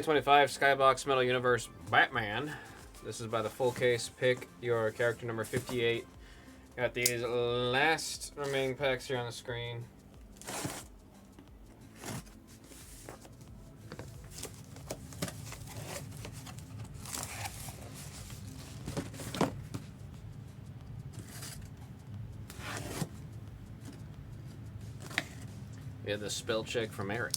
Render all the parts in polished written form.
25 Skybox Metal Universe Batman. This is by the full case. Pick your character number 58. Got these last remaining packs here on the screen. We have the spell check from Eric.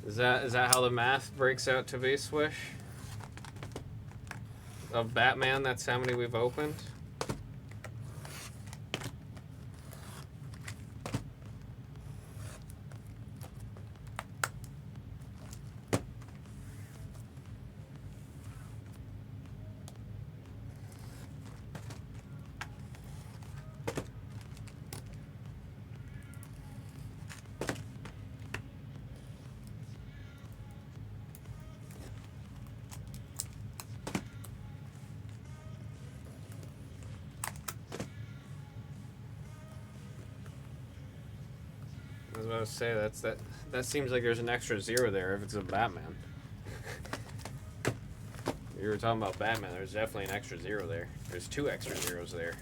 Is that how the math breaks out to be, Swish? Of Batman, that's how many we've opened? I was about to say that seems like there's an extra zero there if it's a Batman. You were talking about Batman, there's definitely an extra zero there. There's two extra zeros there.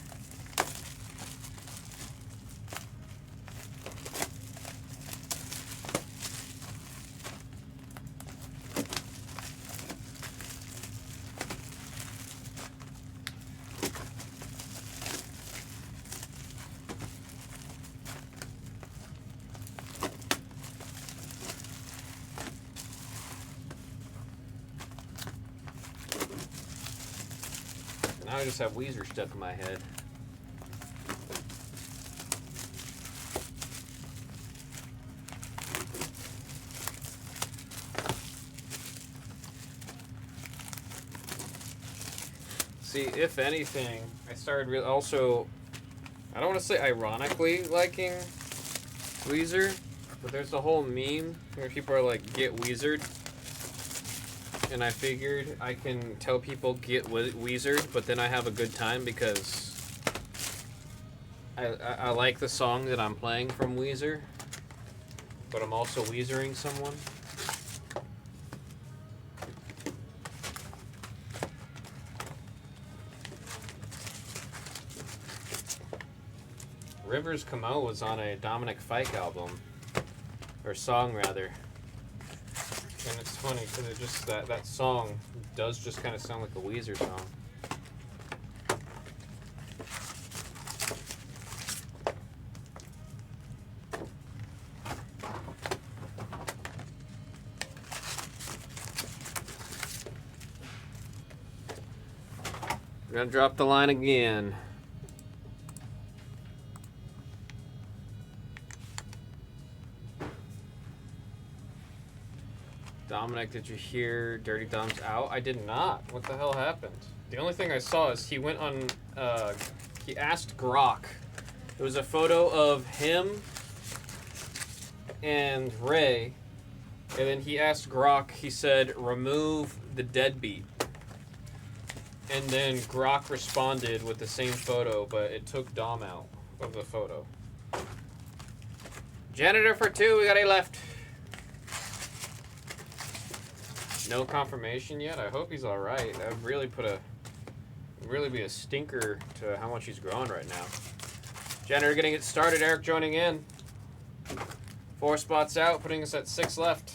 Now I just have Weezer stuck in my head. See, if anything, I started also, I don't want to say ironically liking Weezer, but there's the whole meme where people are like, get Weezered. And I figured I can tell people get Weezered, but then I have a good time because I like the song that I'm playing from Weezer, but I'm also Weezering someone. Rivers Camo was on a Dominic Fike album, or song rather. And it's funny because it just that song does just kind of sound like a Weezer song. We're gonna drop the line again. Dominic, did you hear Dirty Dom's out? I did not. What the hell happened? The only thing I saw is he went on, he asked Grok. It was a photo of him and Ray, and then he asked Grok, he said, remove the deadbeat. And then Grok responded with the same photo, but it took Dom out of the photo. Janitor for 2, we got 8 left. No confirmation yet. I hope he's all right. That would really be a stinker to how much he's growing right now. Janitor getting it started. Eric joining in. 4 spots out, putting us at 6 left.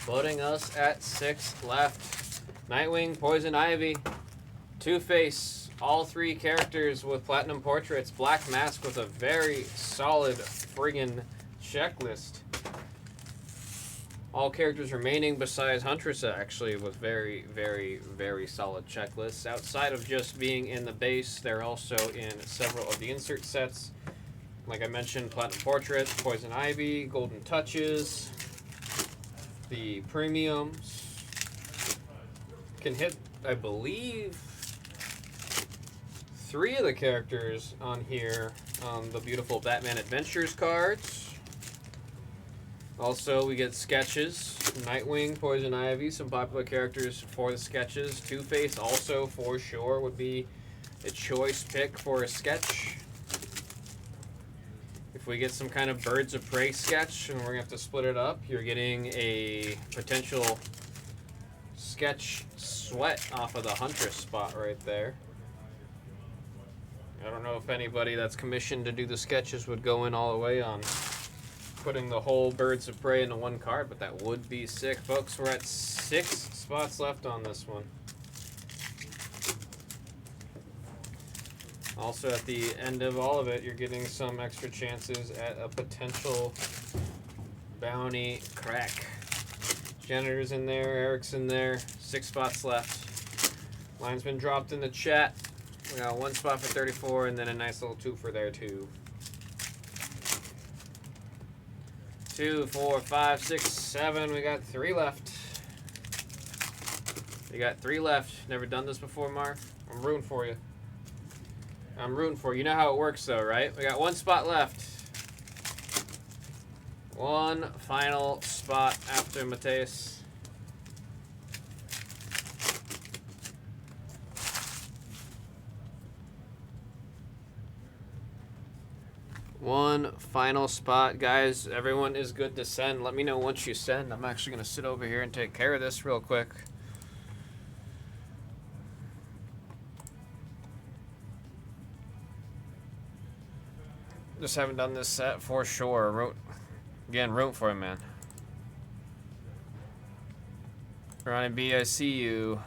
Putting us at 6 left. Nightwing, Poison Ivy, Two-Face. All 3 characters with platinum portraits. Black Mask with a very solid friggin' checklist. All characters remaining besides Huntress actually with very, very, very solid checklists. Outside of just being in the base, they're also in several of the insert sets. Like I mentioned, platinum portraits, Poison Ivy, Golden Touches, the premiums. Can hit, I believe, 3 of the characters on here. The beautiful Batman Adventures cards. Also, we get sketches. Nightwing, Poison Ivy, some popular characters for the sketches. Two-Face also, for sure, would be a choice pick for a sketch. If we get some kind of Birds of Prey sketch and we're going to have to split it up, you're getting a potential sketch Sweat off of the Huntress spot right there. I don't know if anybody that's commissioned to do the sketches would go in all the way on putting the whole Birds of Prey into one card, but that would be sick. Folks, we're at 6 spots left on this one. Also, at the end of all of it, you're getting some extra chances at a potential bounty crack. Janitor's in there, Eric's in there, 6 spots left. Line's been dropped in the chat. We got 1 spot for 34 and then a nice little 2 for there too. 2, 4, 5, 6, 7. We got 3 left. We got 3 left. Never done this before, Mark? I'm rooting for you. I'm rooting for you. You know how it works though, right? We got 1 spot left. 1 final spot after Mateus. One final spot, guys. Everyone is good to send. Let me know once you send. I'm actually going to sit over here and take care of this real quick. Just haven't done this set for sure. Again, root for him, man. Ronnie B, I see you.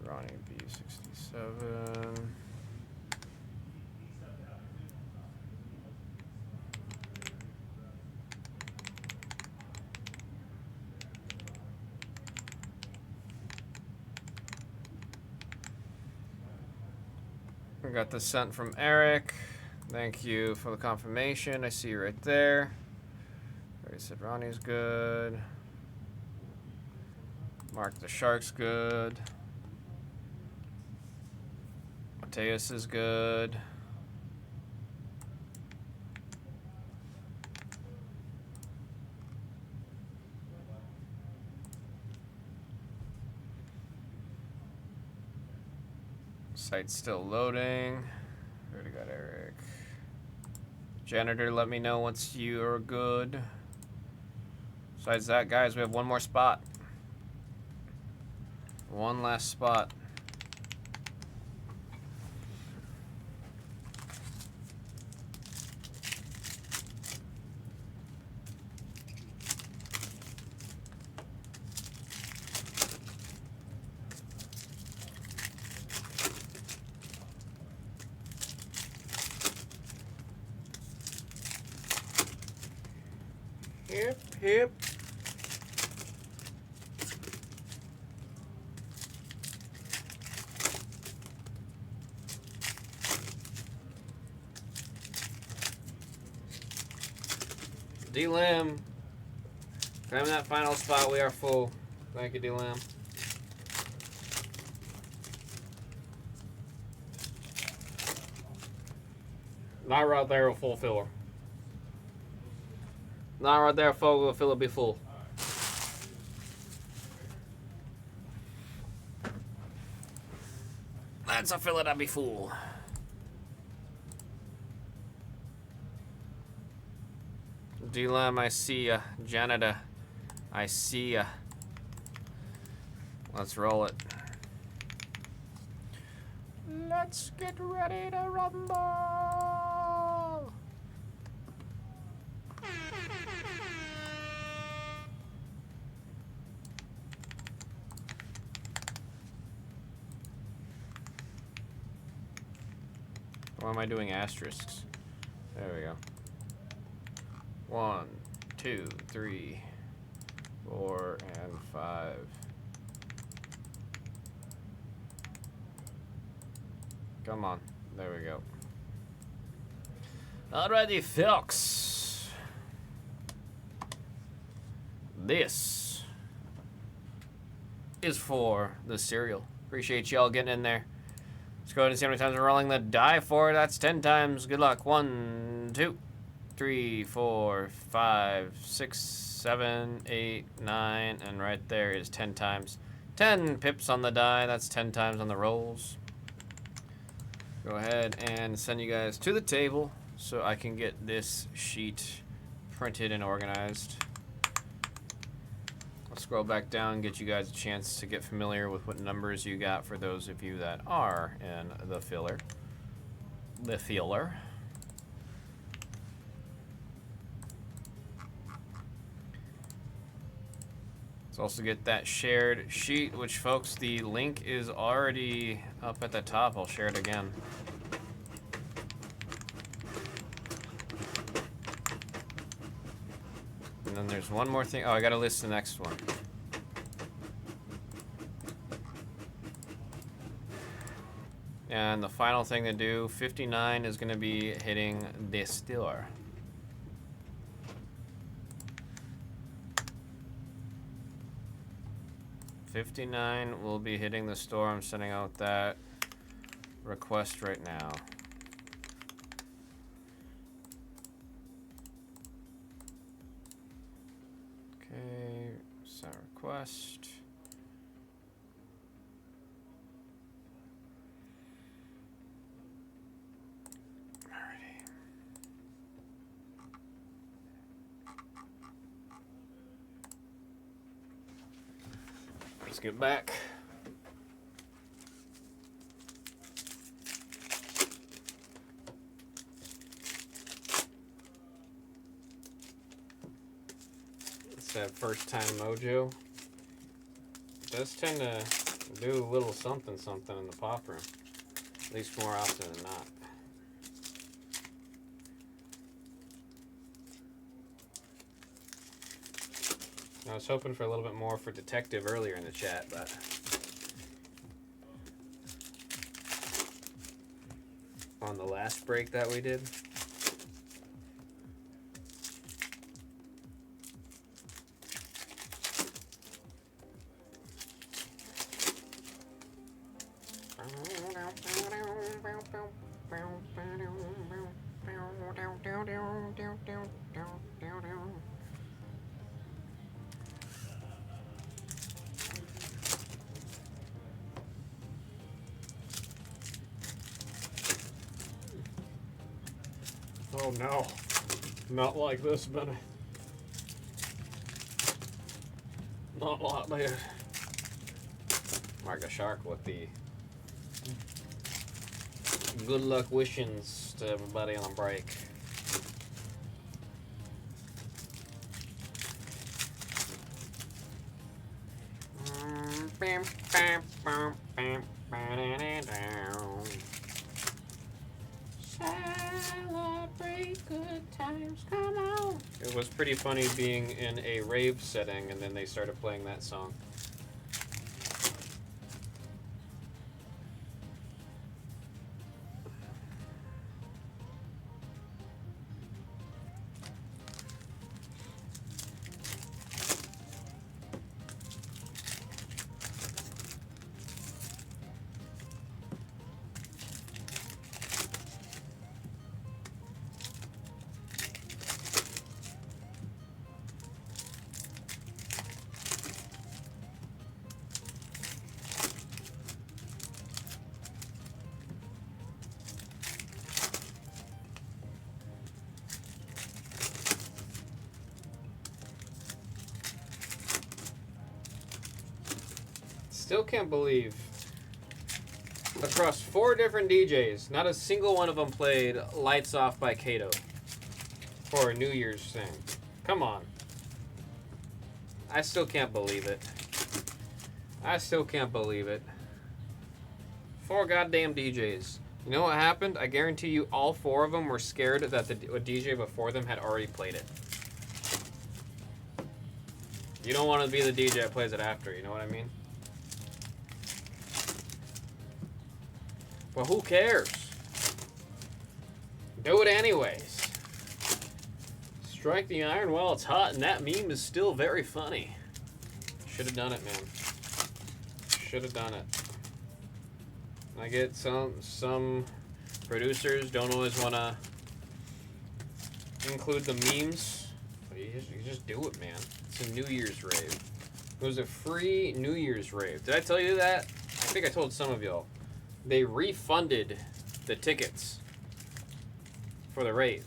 Ronnie B, 67. We got the sent from Eric. Thank you for the confirmation. I see you right there. Already said Ronnie's good. Mark the Shark's good. Mateus is good. Site's still loading. Already got Eric. Janitor, let me know once you are good. Besides that, guys, we have 1 more spot. 1 last spot. Hip, hip. D-Lam. Time that final spot, we are full. Thank you, D-Lam. Not right there, a full filler. Not right there, folks. Will fill it be full. That's a fill it, I'll be full. D-Lam, I see ya. Janitor, I see ya. Let's roll it. Let's get ready to rumble. Why am I doing asterisks? There we go. 1, 2, 3, 4, and 5. Come on. There we go. Alrighty, folks. This is for the cereal. Appreciate y'all getting in there. Let's go ahead and see how many times we're rolling the die for. That's 10 times. Good luck. 1, 2, 3, 4, 5, 6, 7, 8, 9, and right there is 10 times. 10 pips on the die. That's 10 times on the rolls. Go ahead and send you guys to the table so I can get this sheet printed and organized. I'll scroll back down, get you guys a chance to get familiar with what numbers you got for those of you that are in the filler. Let's also get that shared sheet, which, folks, the link is already up at the top. I'll share it again. And then there's one more thing. Oh, I gotta list the next one. And the final thing to do, 59 is gonna be hitting the store. $59 will be hitting the store. I'm sending out that request right now. Okay, send request. Alrighty. Let's get back. It's that first time mojo. It does tend to do a little something something in the pop room. At least more often than not. I was hoping for a little bit more for Detective earlier in the chat, but on the last break that we did. Oh no, not like this, Benny. Not like that. Mark a Shark with the good luck wishings to everybody on break. Celebrate good times, come on. It was pretty funny being in a rave setting and then they started playing that song. Still can't believe across 4 different DJs, not a single one of them played Lights Off by Kato for a New Year's thing. Come on. I still can't believe it. I still can't believe it. 4 goddamn DJs. You know what happened? I guarantee you all 4 of them were scared that the DJ before them had already played it. You don't want to be the DJ that plays it after, you know what I mean? But who cares? Do it anyways. Strike the iron while it's hot, and that meme is still very funny. Should have done it, man. Should have done it. I get some producers don't always want to include the memes. But you just do it, man. It's a New Year's rave. It was a free New Year's rave. Did I tell you that? I think I told some of y'all. They refunded the tickets for the rave.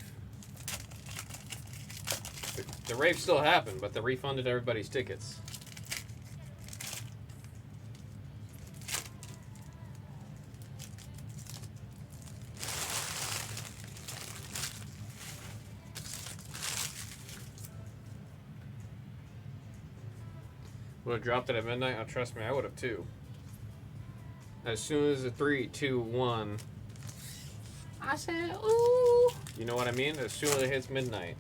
The rave still happened, but they refunded everybody's tickets. Would have dropped it at midnight? Oh, trust me, I would have too. As soon as the 3, 2, 1, I said, ooh. You know what I mean? As soon as it hits midnight.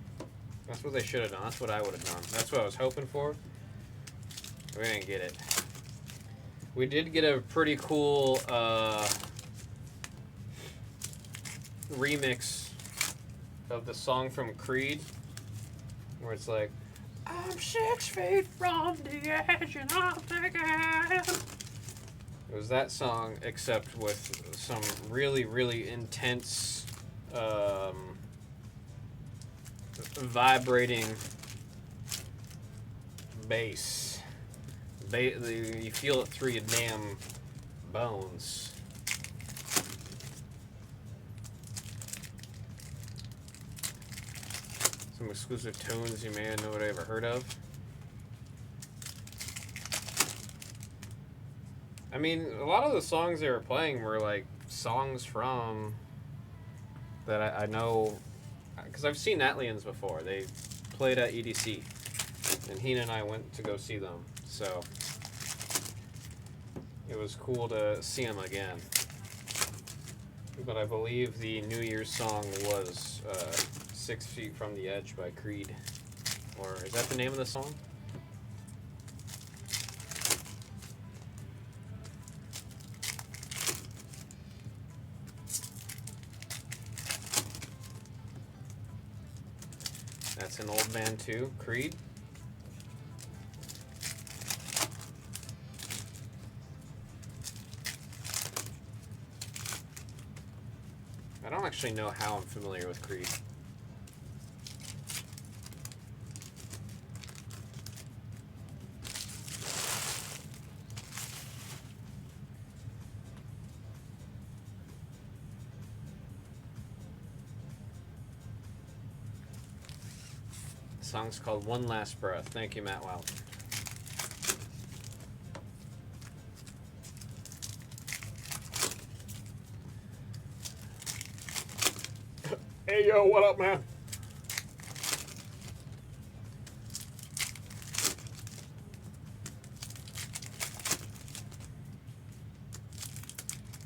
That's what they should have done. That's what I would have done. That's what I was hoping for. We didn't get it. We did get a pretty cool remix of the song from Creed, where it's like, I'm 6 feet from the edge and I'm thinking. It was that song, except with some really, really intense, vibrating bass. You feel it through your damn bones. Some exclusive tunes you may not know what I ever heard of. I mean, a lot of the songs they were playing were like songs from that I know, because I've seen Atlians before. They played at EDC, and Hina and I went to go see them, so it was cool to see them again. But I believe the New Year's song was 6 Feet from the Edge by Creed. Or is that the name of the song? That's an old band too, Creed. I don't actually know how I'm familiar with Creed. The song's called One Last Breath. Thank you, Matt Wild. Hey, yo, what up, man?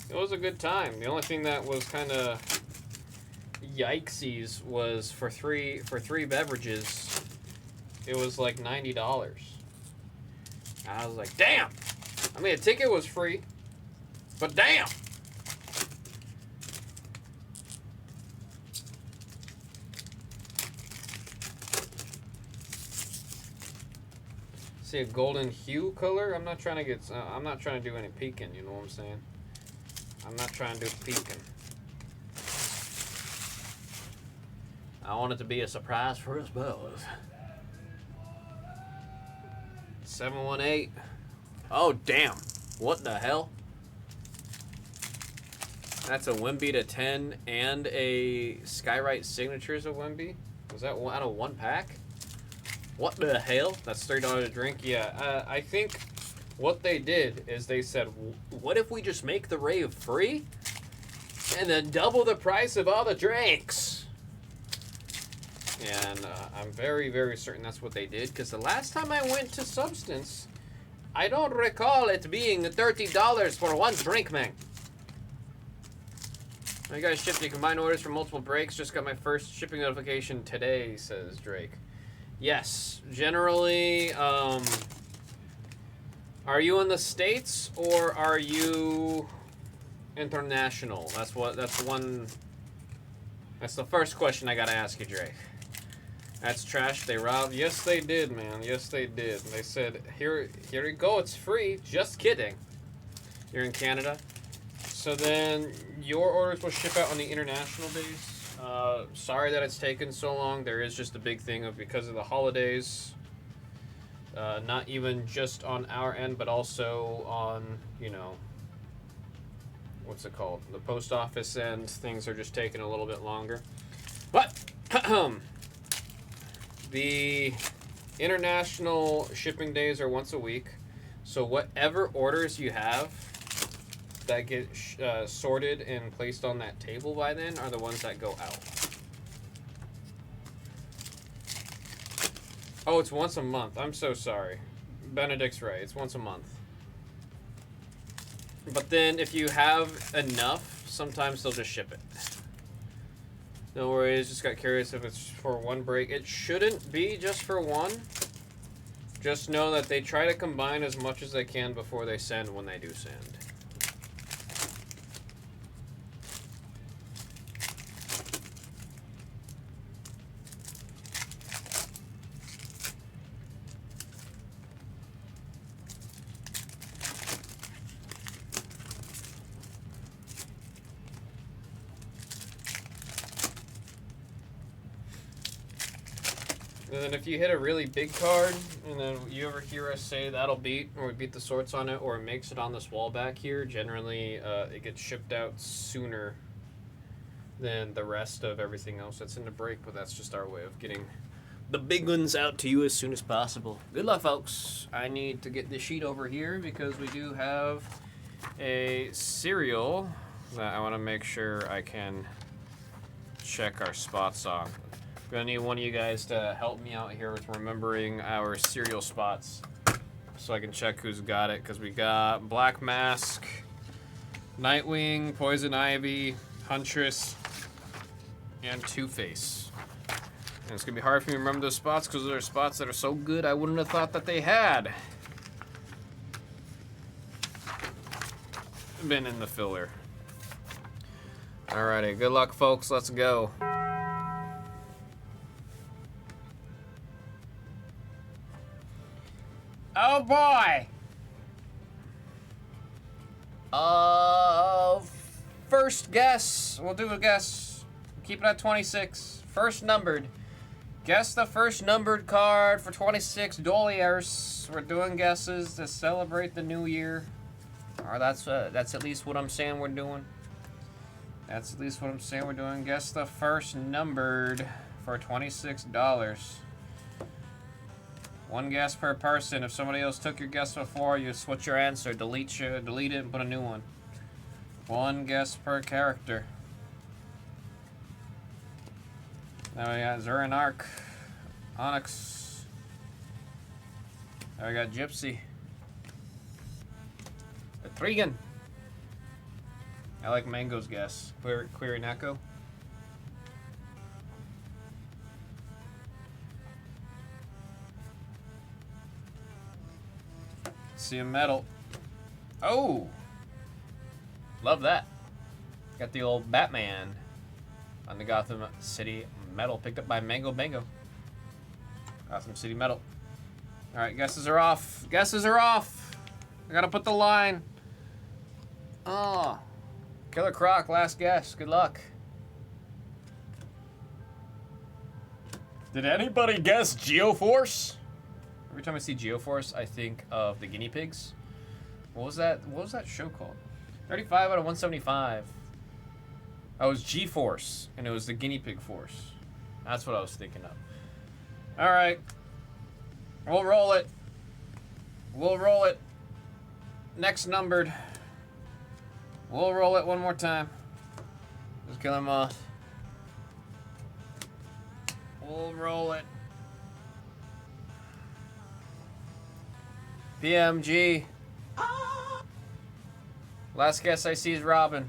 It was a good time. The only thing that was kind of yikesies was for three beverages, it was like $90. I was like, damn! I mean, a ticket was free, but damn! See a golden hue color? I'm not trying to get. I'm not trying to do any peeking. You know what I'm saying? I'm not trying to do peeking. I want it to be a surprise for us both. 718. Oh damn! What the hell? That's a Wemby to 10 and a Skywrite Signatures of Wemby. Was that out of one pack? What the hell? That's $3 a drink? Yeah, I think what they did is they said, what if we just make the rave free? And then double the price of all the drinks? And I'm very, very certain that's what they did, because the last time I went to Substance, I don't recall it being $30 for one drink, man. You guys shipped your combined orders for multiple breaks. Just got my first shipping notification today, says Drake. Yes, generally, are you in the States or are you international. That's one. That's the first question I gotta ask you, Drake. That's trash. They robbed. Yes, they did, man. Yes, they did. They said, here you go. It's free. Just kidding. You're in Canada. So then your orders will ship out on the international days. Sorry that it's taken so long. There is just a big thing of because of the holidays. Not even just on our end, but also on, you know, what's it called? The post office end. Things are just taking a little bit longer. But the international shipping days are once a week. So whatever orders you have that get sorted and placed on that table by then are the ones that go out. Oh, it's once a month. I'm so sorry. Benedict's right. It's once a month. But then if you have enough, sometimes they'll just ship it. No worries. Just got curious if it's for one break. It shouldn't be just for one. Just know that they try to combine as much as they can before they send when they do send. And then if you hit a really big card, and then you ever hear us say that'll beat, or we beat the sorts on it, or it makes it on this wall back here, generally it gets shipped out sooner than the rest of everything else that's in the break, but that's just our way of getting the big ones out to you as soon as possible. Good luck, folks. I need to get this sheet over here because we do have a cereal that I want to make sure I can check our spots on. I'm gonna need one of you guys to help me out here with remembering our cereal spots so I can check who's got it, because we got Black Mask, Nightwing, Poison Ivy, Huntress, and Two-Face. And it's gonna be hard for me to remember those spots because those are spots that are so good I wouldn't have thought that they had been in the filler. Alrighty, good luck, folks. Let's go. Oh boy! First guess. We'll do a guess. Keep it at 26. First numbered. Guess the first numbered card for 26 Doliers. We're doing guesses to celebrate the new year. Or that's at least what I'm saying we're doing. That's at least what I'm saying we're doing. Guess the first numbered for $26. One guess per person. If somebody else took your guess before, you switch your answer, delete it, and put a new one. One guess per character. Now we got Zuranark, Onyx. Now we got Gypsy. Trigan. I like Mango's guess. Query Neko. See a medal. Oh! Love that. Got the old Batman on the Gotham City medal picked up by Mango Bango. Gotham City medal. Alright, guesses are off. Guesses are off! I gotta put the line. Oh. Killer Croc, last guess. Good luck. Did anybody guess Geoforce? Every time I see Geoforce, I think of the guinea pigs. What was that? What was that show called? 35 out of 175. Oh, it was G-Force, and it was the guinea pig force. That's what I was thinking of. All right. We'll roll it. We'll roll it. Next numbered. We'll roll it one more time. Just kill him off. We'll roll it. PMG. Last guess I see is Robin.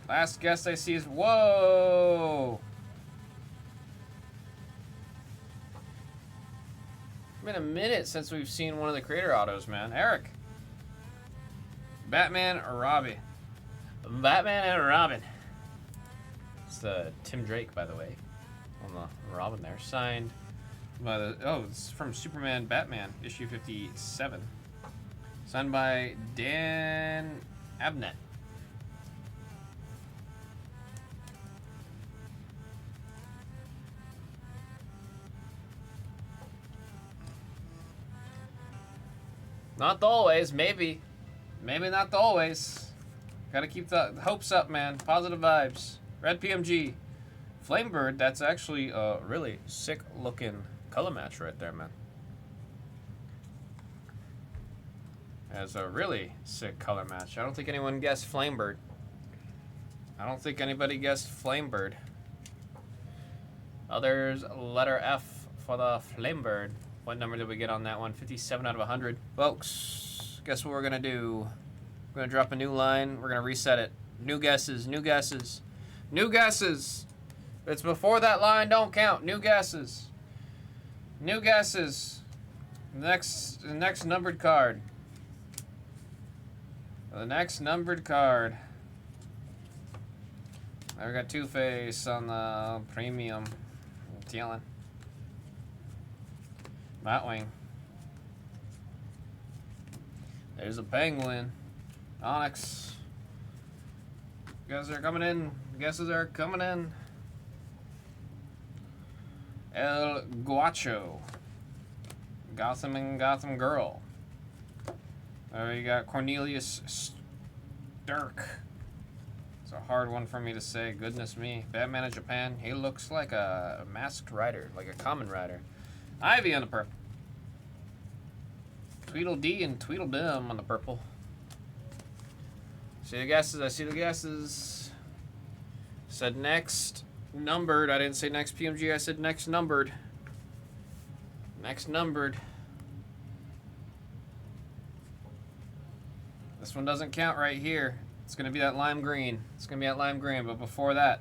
Last guess I see is... Whoa! It's been a minute since we've seen one of the creator autos, man. Eric. Batman or Robbie? Batman and Robin. It's Tim Drake, by the way, on the Robin there. Signed by the... Oh, it's from Superman Batman, issue 57. Signed by Dan Abnett. Not the always, maybe. Maybe not the always. Gotta keep the hopes up, man. Positive vibes. Red PMG. Flamebird, that's actually a really sick looking color match right there, man. That's a really sick color match. I don't think anyone guessed Flamebird. I don't think anybody guessed Flamebird. Others, letter F for the Flamebird. What number did we get on that one? 57 out of 100. Folks, guess what we're going to do? We're going to drop a new line. We're going to reset it. New guesses, new guesses. New guesses. If it's before that line, don't count. New guesses. New guesses. The next numbered card. The next numbered card. I got Two-Face on the premium. Tealing. Batwing. There's a Penguin. Onyx. Guesses are coming in. Guesses are coming in. El Guacho. Gotham and Gotham Girl. You got Cornelius Stirk. It's a hard one for me to say. Goodness me. Batman of Japan. He looks like a masked rider, like a common rider. Ivy on the purple. Tweedledee and Tweedledum on the purple. See the guesses? I see the guesses. Said next numbered. I didn't say next PMG. I said next numbered. Next numbered. This one doesn't count right here. It's going to be that lime green. It's going to be that lime green. But before that.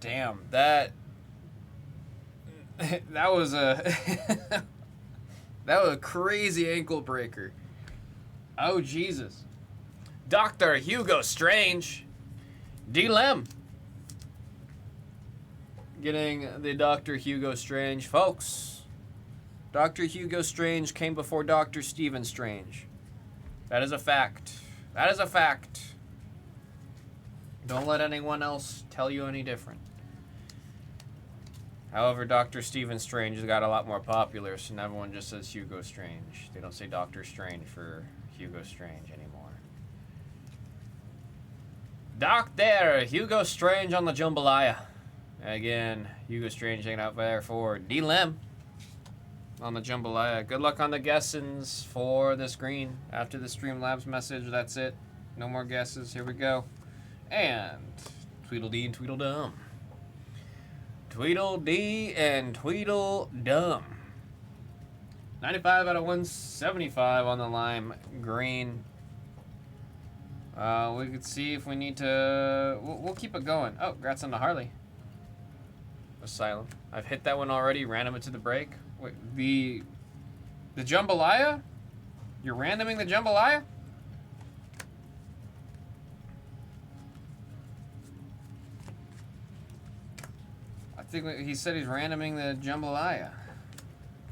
Damn. That was a... that was a crazy ankle breaker. Oh, Jesus. Dr. Hugo Strange. D-Lem. Getting the Dr. Hugo Strange. Folks, Dr. Hugo Strange came before Dr. Stephen Strange. That is a fact. That is a fact. Don't let anyone else tell you any different. However, Dr. Stephen Strange has got a lot more popular, so now everyone just says Hugo Strange. They don't say Dr. Strange for Hugo Strange anymore. Dr. Hugo Strange on the jambalaya. Again, Hugo Strange hanging out there for D-Lem on the jambalaya. Good luck on the guessings for this green. After the Streamlabs message, that's it. No more guesses. Here we go. And Tweedledee and Tweedledum. Tweedledee and Tweedledum. 95 out of 175 on the lime green. We could see if we need to... We'll keep it going. Oh, congrats on the Harley. Asylum. I've hit that one already. Random it to the break. Wait, the jambalaya? You're randoming the jambalaya? I think he said he's randoming the jambalaya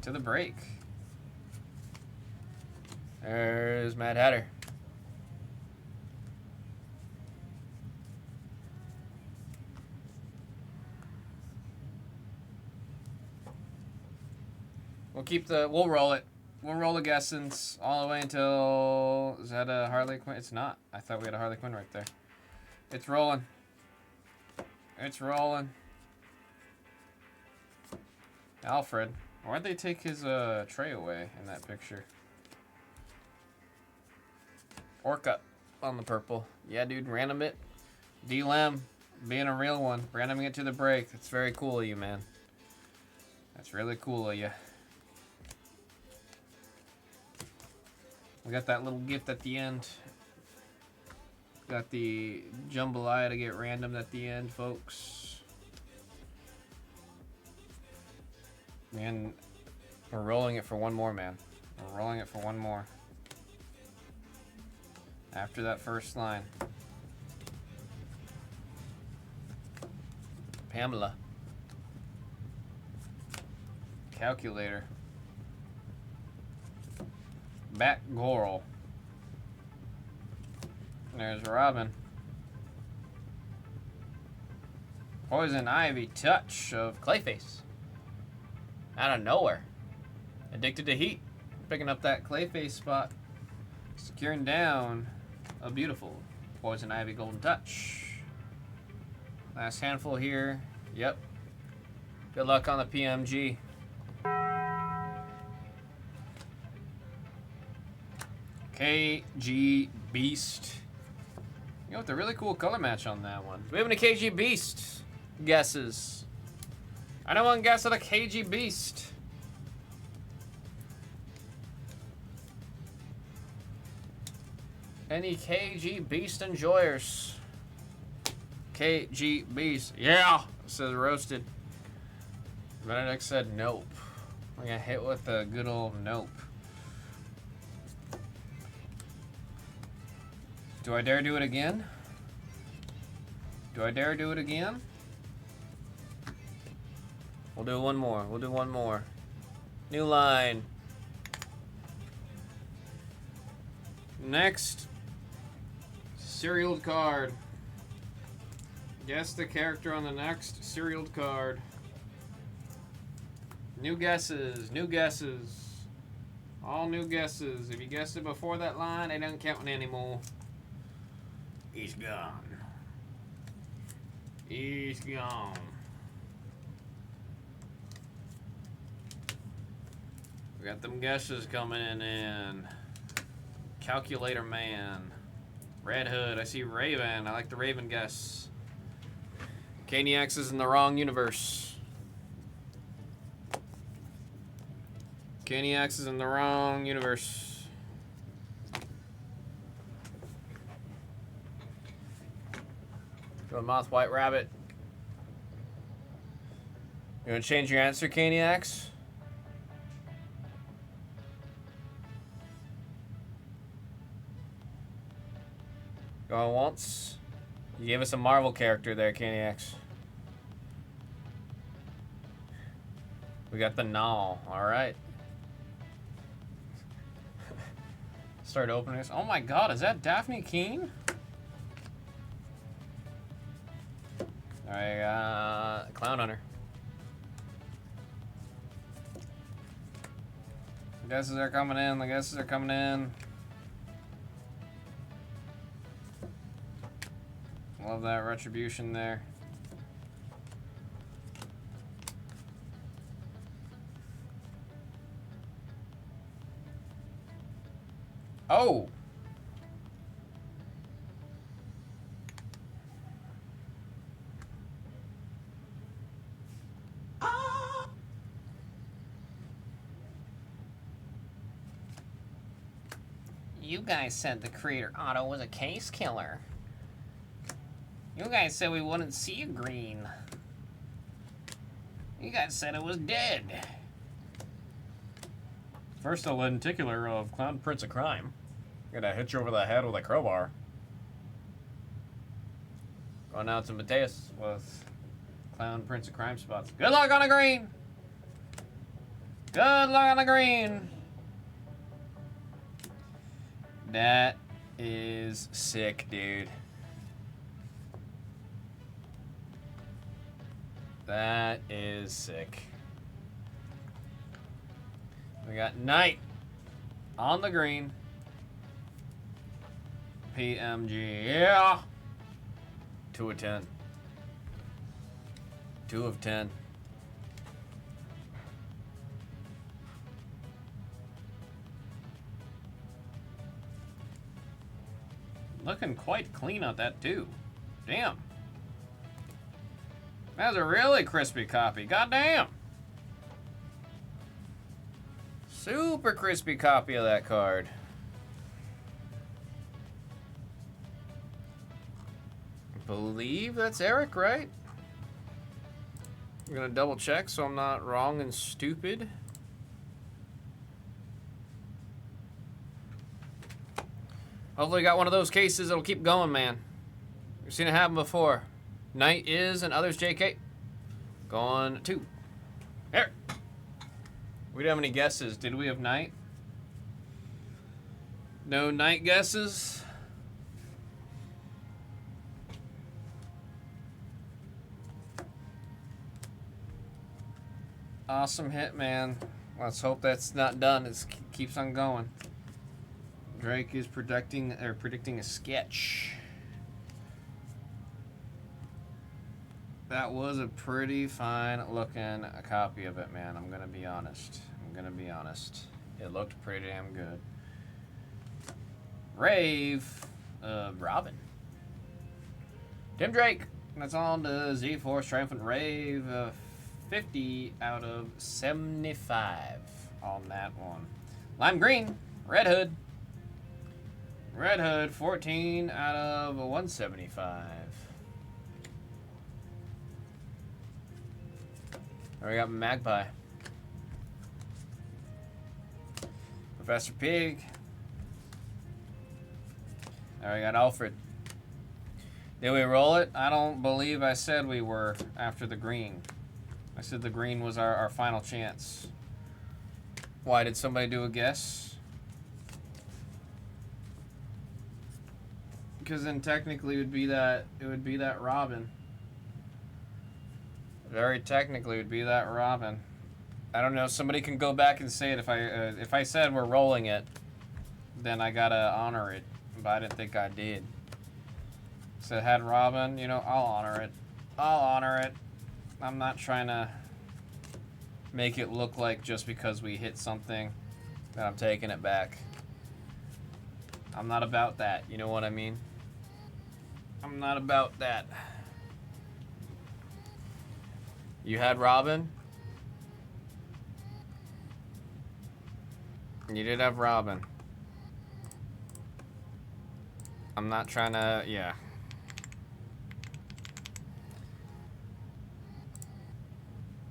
to the break. There's Mad Hatter. We'll roll it. We'll roll the guessings all the way until... Is that a Harley Quinn? It's not. I thought we had a Harley Quinn right there. It's rolling. It's rolling. Alfred. Why'd they take his tray away in that picture? Orca on the purple. Yeah, dude, random it. D-Lem being a real one. Randoming it to the break. That's very cool of you, man. That's really cool of you. We got that little gift at the end. Got the jambalaya to get random at the end, folks. Man, we're rolling it for one more, man. We're rolling it for one more. After that first line. Pamela. Calculator. Batgirl. There's Robin. Poison Ivy touch of Clayface. Out of nowhere. Addicted to heat. Picking up that Clayface spot. Securing down a beautiful Poison Ivy Golden Touch. Last handful here. Yep. Good luck on the PMG. KG Beast. You know what? The really cool color match on that one. Do we have any KG Beast guesses? I know one guess at a KG Beast. Any KG Beast enjoyers? KG Beast. Yeah! Says roasted. Benedict said nope. I got hit with a good old nope. Do I dare do it again? Do I dare do it again? We'll do one more. We'll do one more. New line. Next. Serialed card. Guess the character on the next serialed card. New guesses. New guesses. All new guesses. If you guessed it before that line, it doesn't count anymore. He's gone. He's gone. We got them guesses coming in. Calculator Man. Red Hood. I see Raven. I like the Raven guess. Caniacs is in the wrong universe. Caniacs is in the wrong universe. Moth White Rabbit. You want to change your answer, Caniacs? Going once. You gave us a Marvel character there, Caniacs. We got the Null. Alright. Start opening this. Oh my god, is that Daphne Keene? Alright, Clown Hunter. The guesses are coming in. The guesses are coming in. Love that retribution there. Oh! You guys said the creator Otto was a case killer. You guys said we wouldn't see a green. You guys said it was dead. First a lenticular of Clown Prince of Crime. Gonna hit you over the head with a crowbar. Going out to Mateus with Clown Prince of Crime spots. Good luck on a green! Good luck on a green! That is sick, dude. That is sick. We got Knight on the green. PMG, yeah. 2 of 10. 2 of 10. Looking quite clean on that too. Damn. That's a really crispy copy. Goddamn. Super crispy copy of that card. I believe that's Eric, right? I'm gonna double check so I'm not wrong and stupid. Hopefully got one of those cases that'll keep going, man. We've seen it happen before. Knight is and others JK. Gone 2. Here. We didn't have any guesses. Did we have Knight? No Knight guesses? Awesome hit, man. Let's hope that's not done. It keeps on going. Drake is predicting a sketch. That was a pretty fine looking copy of it, man. I'm gonna be honest. It looked pretty damn good. Rave, Robin. Tim Drake. That's on the Z-Force Triumphant Rave. 50 out of 75 on that one. Lime Green, Red Hood. Red Hood, 14 out of 175. There we got Magpie. Professor Pig. There we got Alfred. Did we roll it? I don't believe I said we were after the green. I said the green was our final chance. Why did somebody do a guess? Because then technically it would be that Robin. Very technically it would be that Robin. I don't know. Somebody can go back and say it. If I said we're rolling it, then I gotta honor it. But I didn't think I did. So it had Robin. You know, I'll honor it. I'll honor it. I'm not trying to make it look like just because we hit something that I'm taking it back. I'm not about that. You know what I mean? I'm not about that. You had Robin? You did have Robin. I'm not trying to, yeah.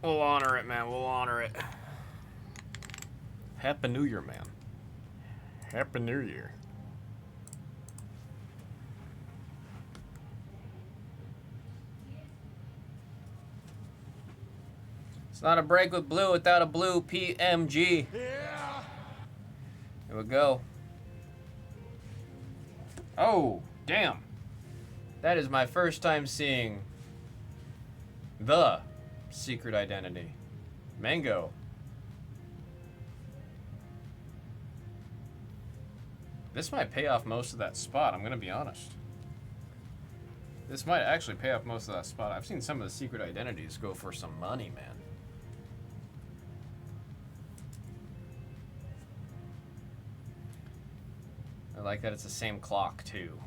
We'll honor it, man. We'll honor it. Happy New Year, man. Happy New Year. It's not a break with blue without a blue PMG. Yeah. Here we go. Oh, damn. That is my first time seeing the secret identity. Mango. This might pay off most of that spot, I'm gonna be honest. This might actually pay off most of that spot. I've seen some of the secret identities go for some money, man. I like that it's the same clock, too.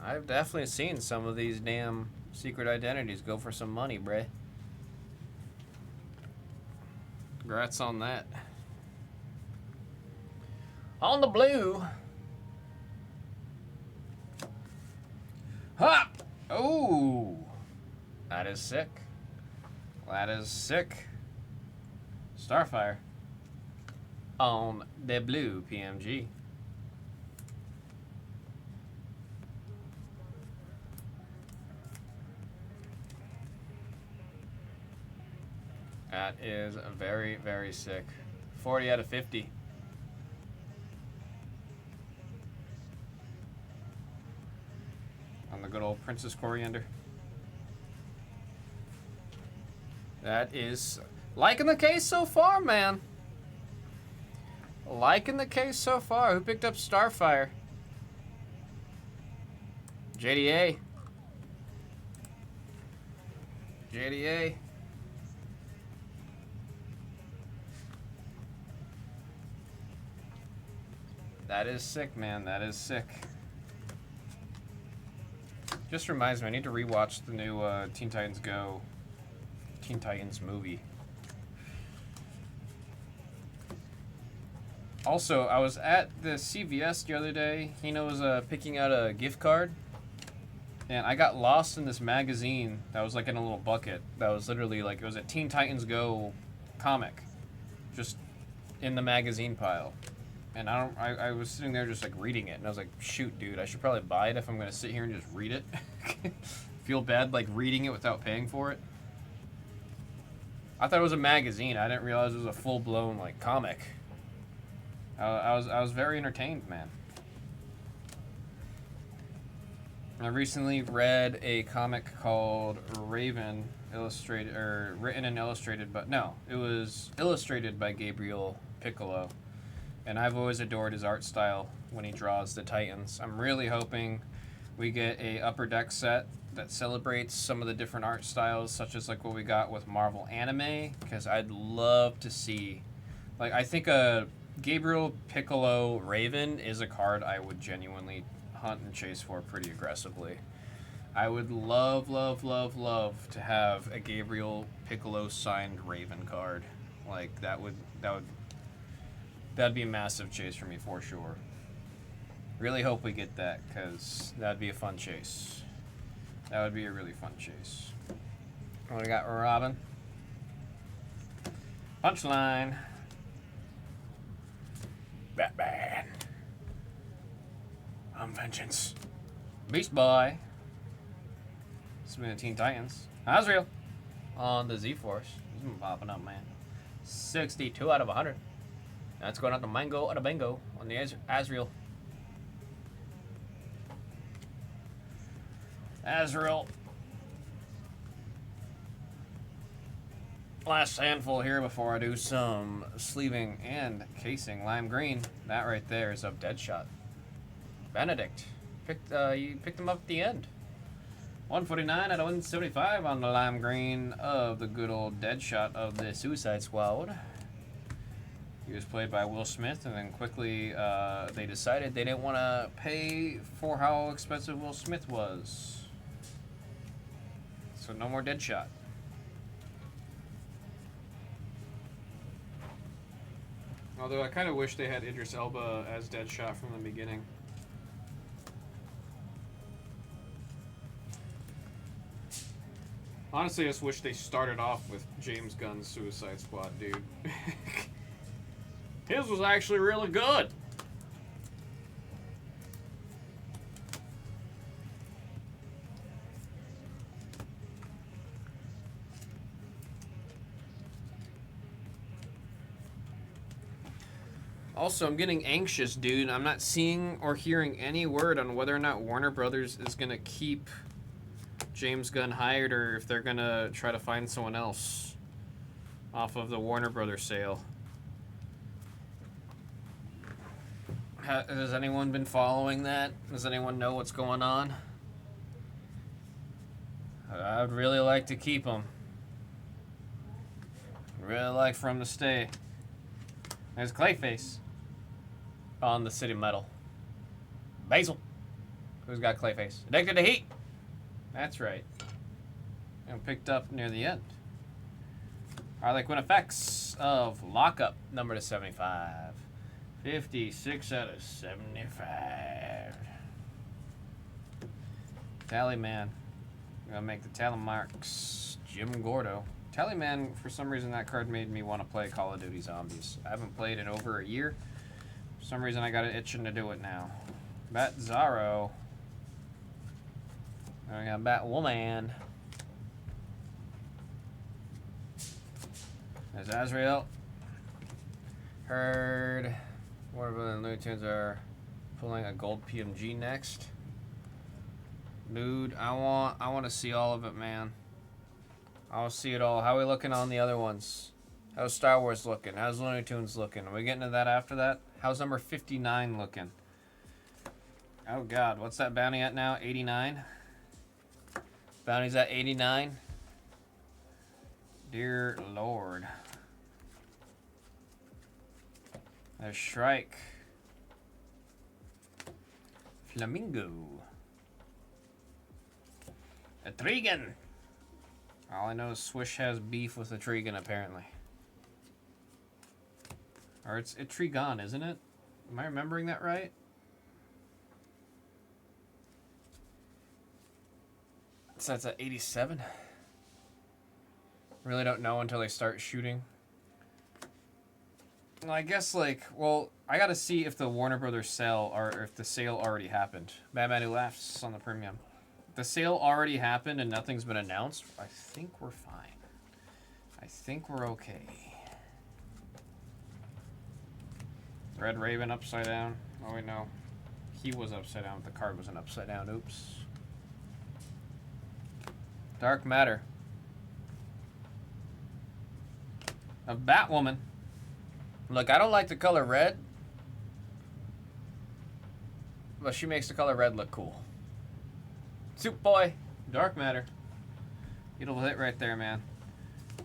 I've definitely seen some of these damn secret identities go for some money, bruh. Congrats on that. On the blue. Ha! Oh! That is sick. That is sick. Starfire. On the blue PMG. That is very, very sick. 40 out of 50. On the good old Princess Coriander. That is liking the case so far, man. Liking the case so far. Who picked up Starfire? JDA. JDA. That is sick, man. That is sick. Just reminds me, I need to rewatch the new Teen Titans Go, Teen Titans movie. Also, I was at the CVS the other day. Hina was picking out a gift card. And I got lost in this magazine that was like in a little bucket. That was literally like, it was a Teen Titans Go comic. Just in the magazine pile. And I was sitting there just like reading it. And I was like, shoot, dude, I should probably buy it if I'm going to sit here and just read it. Feel bad like reading it without paying for it. I thought it was a magazine. I didn't realize it was a full-blown like comic. I was very entertained, man. I recently read a comic called Raven, illustrated or written and illustrated, but no, it was illustrated by Gabriel Piccolo, and I've always adored his art style when he draws the Titans. I'm really hoping we get a Upper Deck set that celebrates some of the different art styles, such as like what we got with Marvel Anime, because I'd love to see, like, I think a Gabriel Piccolo Raven is a card I would genuinely hunt and chase for pretty aggressively. I would love to have a Gabriel Piccolo signed Raven card. Like that'd be a massive chase for me for sure. Really hope we get that, because that'd be a fun chase. That would be a really fun chase. What we got, Robin? Punchline. Batman. I'm vengeance. Beast Boy. This has been the Teen Titans. Azrael on the Z-Force. He's been popping up, man. 62 out of 100. That's going out to Mango out of Bingo on the Azrael. Azrael. Last handful here before I do some sleeving and casing. Lime green. That right there is of Deadshot. Benedict. You picked him up at the end. 149 out of 175 on the lime green of the good old Deadshot of the Suicide Squad. He was played by Will Smith, and then quickly they decided they didn't want to pay for how expensive Will Smith was. So no more Deadshot. Although I kind of wish they had Idris Elba as Deadshot from the beginning. Honestly, I just wish they started off with James Gunn's Suicide Squad, dude. His was actually really good. Also, I'm getting anxious, dude. I'm not seeing or hearing any word on whether or not Warner Brothers is going to keep James Gunn hired, or if they're going to try to find someone else off of the Warner Brothers sale. Has anyone been following that? Does anyone know what's going on? I'd really like to keep him. Really like for him to stay. There's Clayface on the City Metal. Basil. Who's got Clayface? Addicted to Heat. That's right. And picked up near the end. Harley Quinn effects of Lockup, number to 75. 56 out of 75. Tally Man. Gonna make the tally marks. Jim Gordo. Tally Man, for some reason that card made me want to play Call of Duty Zombies. I haven't played in over a year. For some reason I got it itching to do it now. Bat Zorro. Then we got Batwoman. There's Azrael. Heard. What about the Looney Tunes are pulling a gold PMG next? Dude, I want to see all of it, man. I want to see it all. How are we looking on the other ones? How's Star Wars looking? How's Looney Tunes looking? Are we getting to that after that? How's number 59 looking? Oh God, what's that bounty at now? 89? Bounty's at 89? Dear Lord. There's Shrike. Flamingo. A Trigon. All I know is Swish has beef with a Trigon, apparently. Or it's a Trigon, isn't it? Am I remembering that right? That's at 87. Really don't know until they start shooting. I guess, like, well, I gotta see if the Warner Brothers sale or if the sale already happened. Batman Who Laughs on the premium. If the sale already happened and nothing's been announced, I think we're fine. I think we're okay. Red Raven upside down. Oh, wait, no. He was upside down, but the card wasn't upside down. Oops. Dark Matter. A Batwoman. Look, I don't like the color red, but she makes the color red look cool. Superboy, Dark Matter. Beautiful hit right there, man.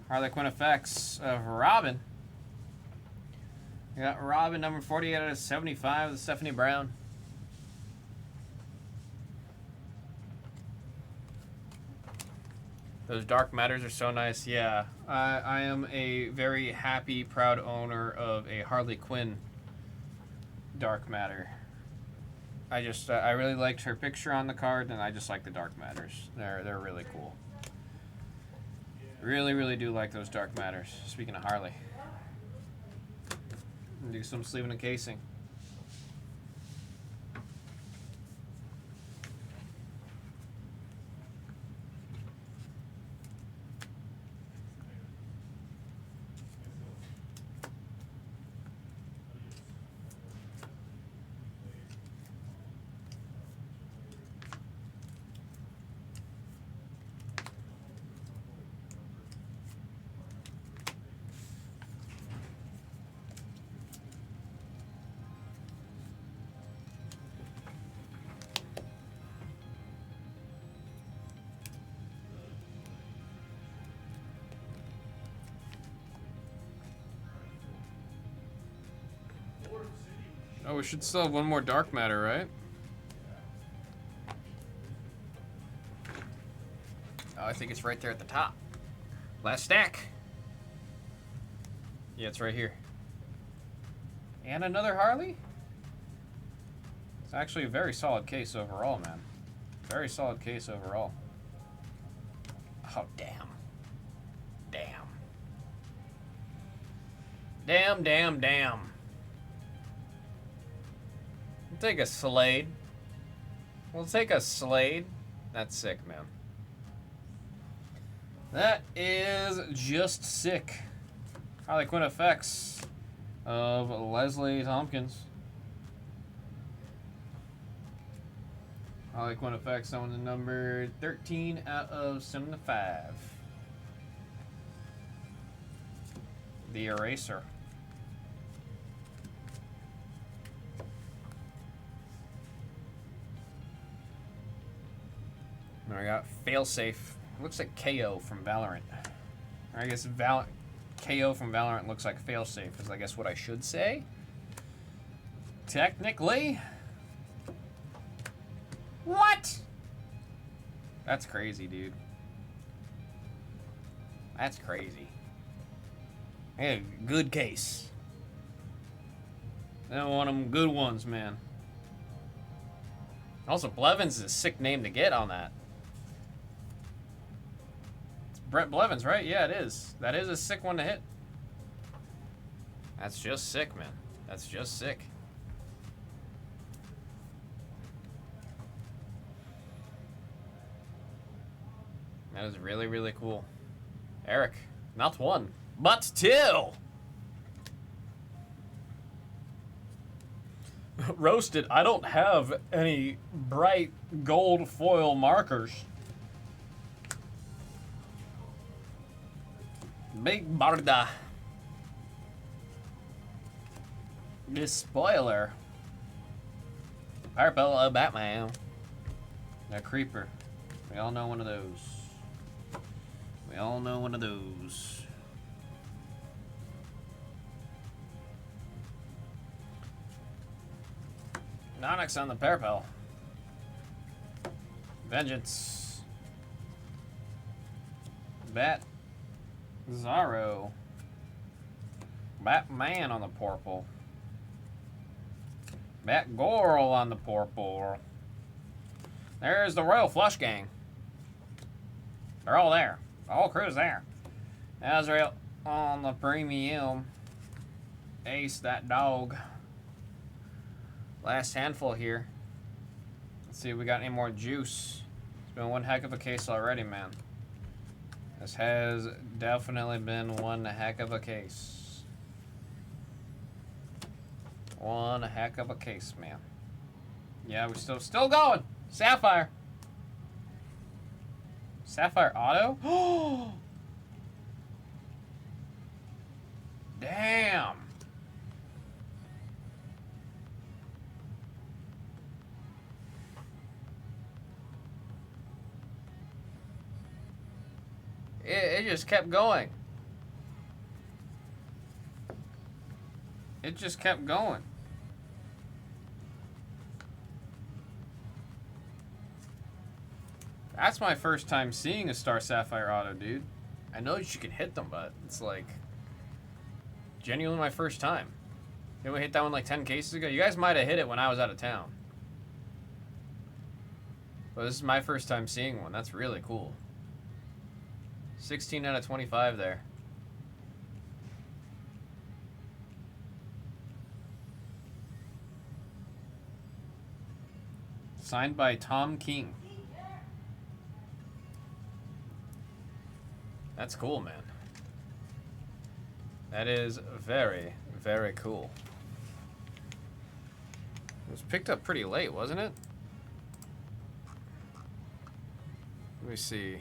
Harley Quinn effects of Robin. You got Robin number 48 out of 75 with Stephanie Brown. Those Dark Matters are so nice. Yeah, I am a very happy, proud owner of a Harley Quinn Dark Matter. I just, I really liked her picture on the card, and I just like the Dark Matters. They're really cool. Really, really do like those Dark Matters. Speaking of Harley. Do some sleeving and casing. Oh, we should still have one more Dark Matter, right? Oh, I think it's right there at the top. Last stack. Yeah, it's right here. And another Harley? It's actually a very solid case overall, man. Very solid case overall. Oh, damn. Damn. Damn, damn, damn. We'll take a Slade. We'll take a Slade. That's sick, man. That is just sick. Harley Quinn effects of Leslie Tompkins. Harley Quinn effects on the number 13 out of 75. The Eraser. And I got Failsafe. Looks like KO from Valorant. Or I guess KO from Valorant looks like Failsafe is I guess what I should say. Technically. What? That's crazy, dude. That's crazy. Hey, good case. They're one of them good ones, man. Also, Blevins is a sick name to get on that. It's Brett Blevins, right? Yeah, it is. That is a sick one to hit. That's just sick, man. That's just sick. That is really, really cool. Eric, not one, but two! Roasted, I don't have any bright gold foil markers. Big Barda. This spoiler. Purple Batman. A creeper. We all know one of those. We all know one of those. Onyx on the Parapel. Vengeance. Bat. Zorro. Batman on the purple. Batgirl on the purple. There's the Royal Flush Gang. They're all there. The whole crew's there. Azrael on the premium. Ace, that dog. Last handful here. Let's see if we got any more juice. It's been one heck of a case already, man. This has definitely been one heck of a case. One heck of a case, man. Yeah, we're still going. Sapphire. Sapphire auto? Oh! Damn. It just kept going. It just kept going. That's my first time seeing a Star Sapphire auto, dude. I know you can hit them, but it's like genuinely my first time. Didn't we hit that one like 10 cases ago? You guys might have hit it when I was out of town. But this is my first time seeing one. That's really cool. 16 out of 25 there. Signed by Tom King. That's cool, man. That is very, very cool. It was picked up pretty late, wasn't it? Let me see.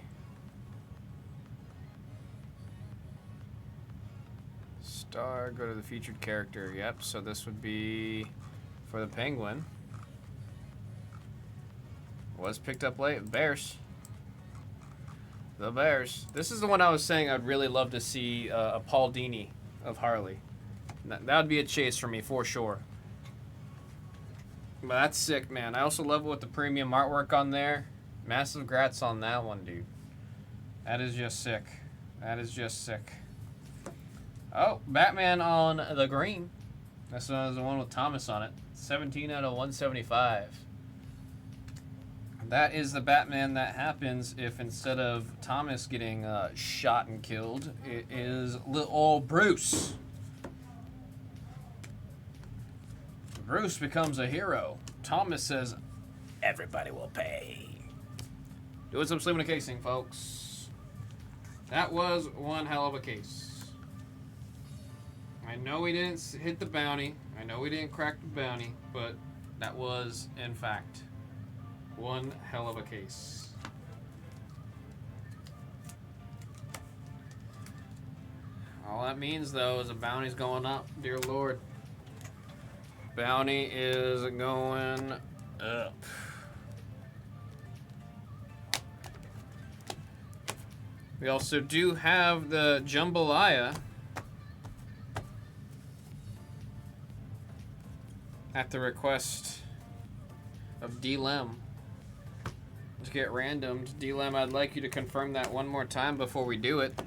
Star, go to the featured character. Yep, so this would be for the Penguin. Was picked up late. Bears. The Bears. This is the one I was saying I'd really love to see a Paul Dini of Harley. That would be a chase for me, for sure. But that's sick, man. I also love it with the premium artwork on there. Massive grats on that one, dude. That is just sick. That is just sick. Oh, Batman on the green. That's the one with Thomas on it. 17 out of 175. That is the Batman that happens if instead of Thomas getting shot and killed, it is little Bruce. Bruce becomes a hero. Thomas says, everybody will pay. Doing some sleeping a casing, folks. That was one hell of a case. I know we didn't hit the bounty. I know we didn't crack the bounty, but that was, in fact, one hell of a case. All that means, though, is the bounty's going up, dear Lord. Bounty is going up. We also do have the jambalaya at the request of D-Lem to get randomed. D-Lem, I'd like you to confirm that one more time before we do it.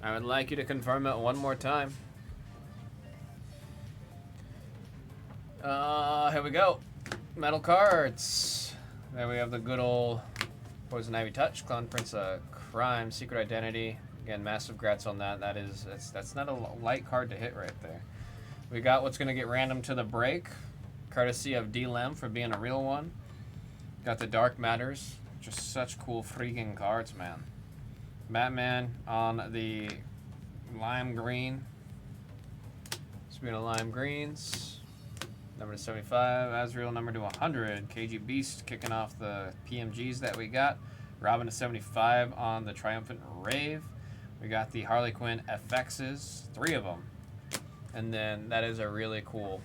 I would like you to confirm it one more time. Here we go. Metal cards. There we have the good old Poison Ivy Touch, Clown Prince of Crime, Secret Identity. Again, massive grats on that. That's not a light card to hit right there. We got what's going to get random to the break, courtesy of D-Lem for being a real one. Got the Dark Matters. Just such cool freaking cards, man. Batman on the lime green. Speaking of lime greens, number to 75, Azrael number to 100. KG Beast kicking off the PMGs that we got. Robin to 75 on the Triumphant Rave. We got the Harley Quinn FXs, 3 of them. And then that is a really cool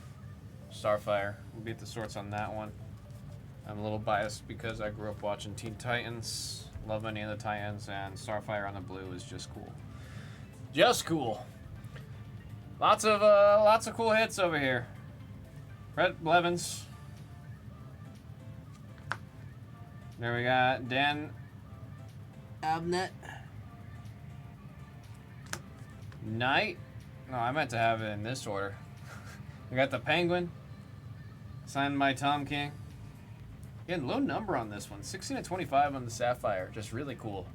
Starfire. We'll beat the sorts on that one. I'm a little biased because I grew up watching Teen Titans. Love any of the Titans, and Starfire on the blue is just cool. Just cool. Lots of cool hits over here. Brett Blevins. There we got Dan Abnett. Knight. No, I meant to have it in this order. We got the Penguin. Signed by Tom King. Yeah, low number on this one. 16 to 25 on the Sapphire. Just really cool.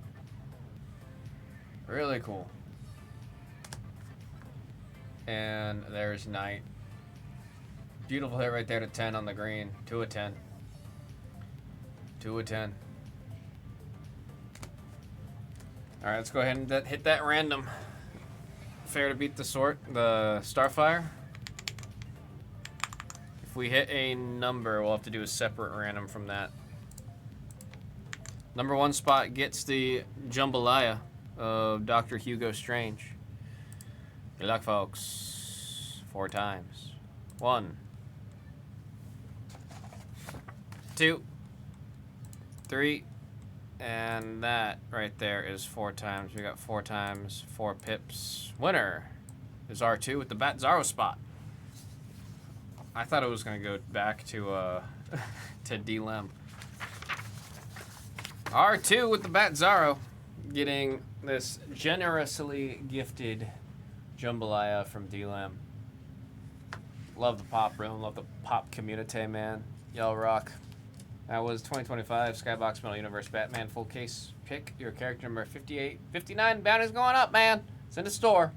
Really cool. And there's Knight. Beautiful hit right there to 10 on the green. 2 of 10. 2 of 10. Alright, let's go ahead and hit that random. Fair to beat the Starfire. If we hit a number, we'll have to do a separate random from that. Number 1 spot gets the Jambalaya of Dr. Hugo Strange. Good luck, folks. 4 times. 1, 2, 3, and that right there is 4 times. We got 4 times, 4 pips. Winner is R2 with the Bat Zaro spot. I thought it was gonna go back to to D-Lem. R2 with the Bat Zaro, getting this generously gifted Jambalaya from D-Lem. Love the pop room, love the pop community, man. Y'all rock. That was 2025 Skybox Metal Universe Batman full case pick. Your character number 58. 59 bounty's going up, man. It's in the store.